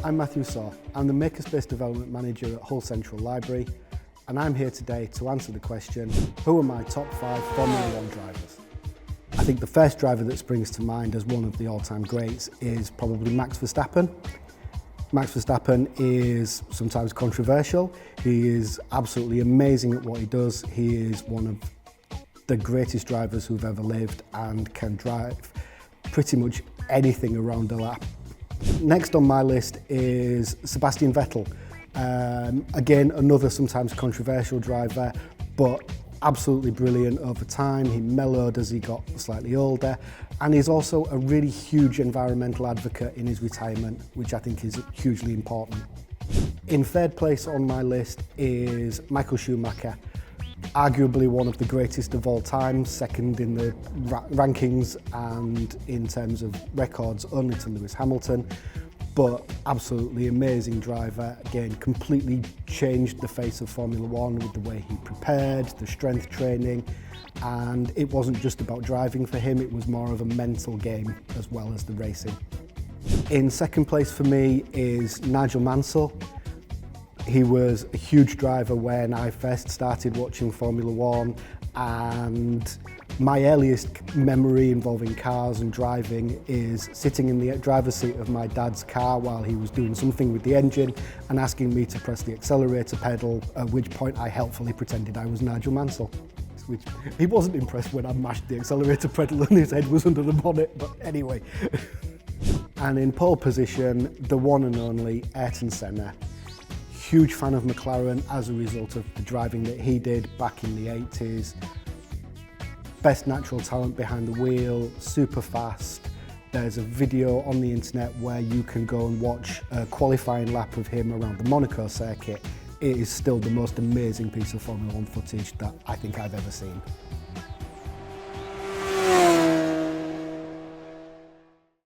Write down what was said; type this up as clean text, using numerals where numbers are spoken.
I'm Matthew Saw. I'm the Makerspace Development Manager at Hull Central Library, and I'm here today to answer the question, who are my top 5 Formula 1 drivers? I think the first driver that springs to mind as one of the all-time greats is probably Max Verstappen. Max Verstappen is sometimes controversial. He is absolutely amazing at what he does. He is one of the greatest drivers who've ever lived and can drive pretty much anything around a lap. Next on my list is Sebastian Vettel. Again, another sometimes controversial driver, but absolutely brilliant over time. He mellowed as he got slightly older, and he's also a really huge environmental advocate in his retirement, which I think is hugely important. In third place on my list is Michael Schumacher. Arguably one of the greatest of all time, second in the rankings and in terms of records only to Lewis Hamilton, but absolutely amazing driver. Again, completely changed the face of Formula One with the way he prepared, the strength training, and it wasn't just about driving for him, it was more of a mental game as well as the racing. In second place for me is Nigel Mansell. He was a huge driver when I first started watching Formula One, and my earliest memory involving cars and driving is sitting in the driver's seat of my dad's car while he was doing something with the engine and asking me to press the accelerator pedal, at which point I helpfully pretended I was Nigel Mansell. Which he wasn't impressed when I mashed the accelerator pedal and his head was under the bonnet, but anyway. And in pole position, the one and only Ayrton Senna. Huge fan of McLaren as a result of the driving that he did back in the 80s. Best natural talent behind the wheel, super fast. There's a video on the internet where you can go and watch a qualifying lap of him around the Monaco circuit. It is still the most amazing piece of Formula One footage that I think I've ever seen.